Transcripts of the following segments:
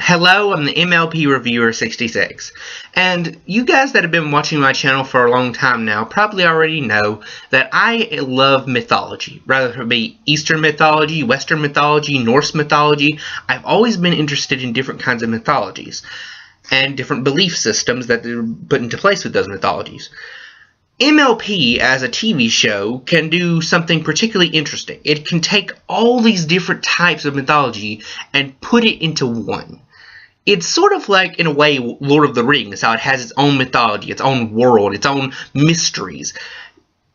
Hello, I'm the MLP Reviewer 66, and you guys that have been watching my channel for a long time now probably already know that I love mythology, whether it be Eastern mythology, Western mythology, Norse mythology. I've always been interested in different kinds of mythologies and different belief systems that are put into place with those mythologies. MLP as a TV show can do something particularly interesting. It can take all these different types of mythology and put it into one. It's sort of like, in a way, Lord of the Rings, how it has its own mythology, its own world, its own mysteries.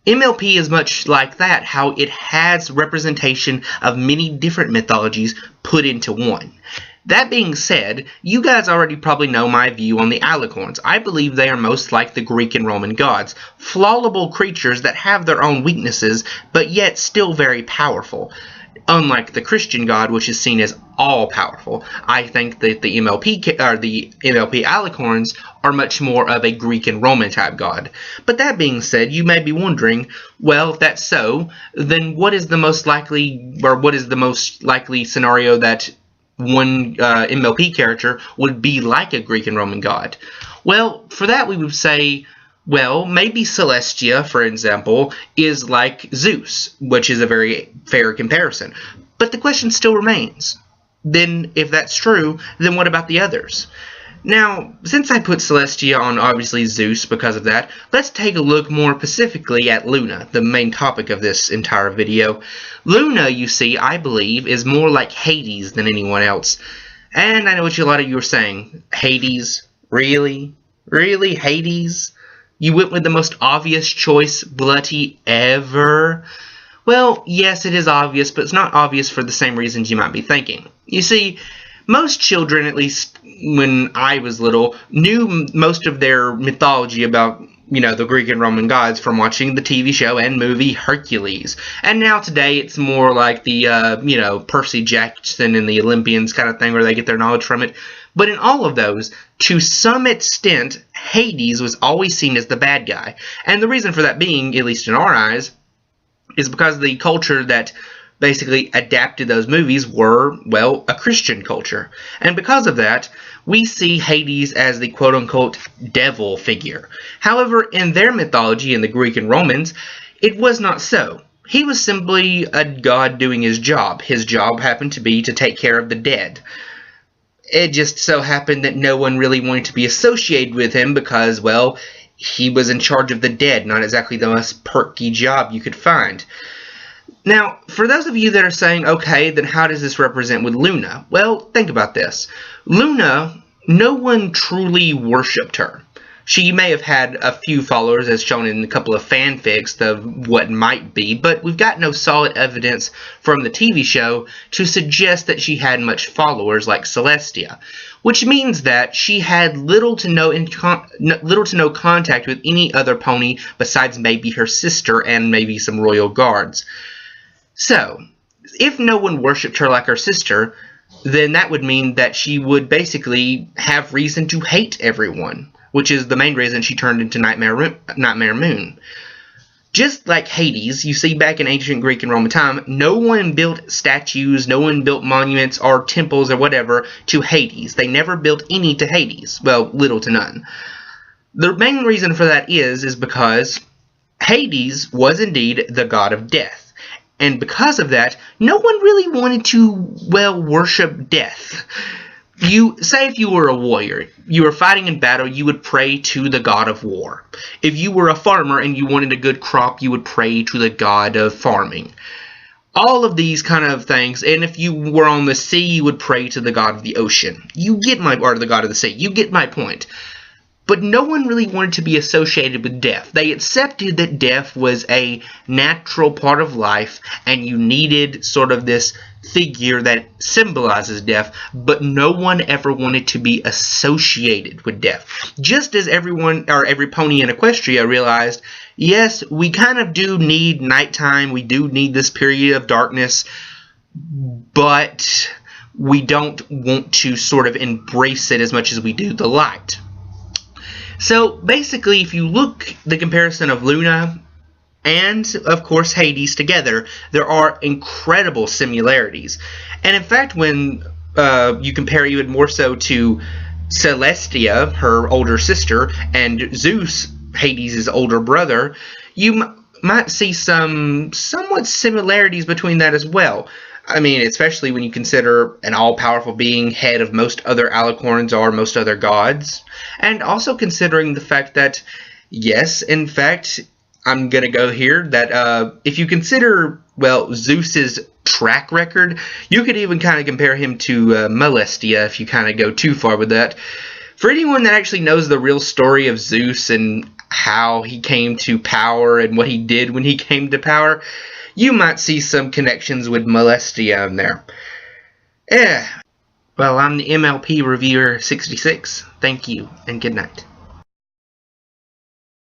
MLP is much like that, how it has representation of many different mythologies put into one. That being said, you guys already probably know my view on the Alicorns. I believe they are most like the Greek and Roman gods, fallible creatures that have their own weaknesses, but yet still very powerful. Unlike the Christian God, which is seen as all-powerful, I think that the MLP Alicorns are much more of a Greek and Roman type god. But that being said, you may be wondering, well, if that's so, then what is the most likely scenario that one MLP character would be like a Greek and Roman god? Well, for that we would say, well, maybe Celestia, for example, is like Zeus, which is a very fair comparison. But the question still remains. Then, if that's true, then what about the others? Now, since I put Celestia on obviously Zeus because of that, let's take a look more specifically at Luna, the main topic of this entire video. Luna, you see, I believe, is more like Hades than anyone else. And I know what a lot of you are saying. Hades? Really? Really? Hades? You went with the most obvious choice, bloody, ever? Well, yes, it is obvious, but it's not obvious for the same reasons you might be thinking. You see, most children, at least when I was little, knew most of their mythology about, the Greek and Roman gods from watching the TV show and movie Hercules. And now today it's more like the, Percy Jackson and the Olympians kind of thing where they get their knowledge from it. But in all of those, to some extent, Hades was always seen as the bad guy. And the reason for that being, at least in our eyes, is because the culture that basically adapted those movies were, well, a Christian culture. And because of that, we see Hades as the quote-unquote devil figure. However, in their mythology, in the Greek and Romans, it was not so. He was simply a god doing his job. His job happened to be to take care of the dead. It just so happened that no one really wanted to be associated with him because, well, he was in charge of the dead, not exactly the most perky job you could find. Now, for those of you that are saying, okay, then how does this represent with Luna? Well, think about this. Luna, no one truly worshipped her. She may have had a few followers, as shown in a couple of fanfics of what might be, but we've got no solid evidence from the TV show to suggest that she had much followers like Celestia, which means that she had little to no contact with any other pony besides maybe her sister and maybe some royal guards. So, if no one worshipped her like her sister, then that would mean that she would basically have reason to hate everyone, which is the main reason she turned into Nightmare Moon. Just like Hades, you see back in ancient Greek and Roman time, no one built statues, no one built monuments or temples or whatever to Hades. They never built any to Hades. Well, little to none. The main reason for that is because Hades was indeed the god of death. And because of that, no one really wanted to, well, worship death. Say if you were a warrior, you were fighting in battle, you would pray to the god of war. If you were a farmer and you wanted a good crop, you would pray to the god of farming. All of these kind of things, and if you were on the sea, you would pray to the god of the ocean. Or the god of the sea. You get my point. But no one really wanted to be associated with death. They accepted that death was a natural part of life, and you needed sort of this figure that symbolizes death, but no one ever wanted to be associated with death. Just as every pony in Equestria realized, yes, we kind of do need nighttime, we do need this period of darkness, but we don't want to sort of embrace it as much as we do the light. So basically, if you look the comparison of Luna and, of course, Hades together, there are incredible similarities. And in fact, when you compare even more so to Celestia, her older sister, and Zeus, Hades' older brother, you might see some somewhat similarities between that as well. I mean, especially when you consider an all-powerful being, head of most other alicorns or most other gods, and also considering the fact that, yes, in fact, I'm gonna go here, that if you consider, well, Zeus's track record, you could even kind of compare him to Molestia if you kind of go too far with that. For anyone that actually knows the real story of Zeus and how he came to power and what he did when he came to power, you might see some connections with Molestia in there. Yeah. Well, I'm the MLP Reviewer 66. Thank you, and good night.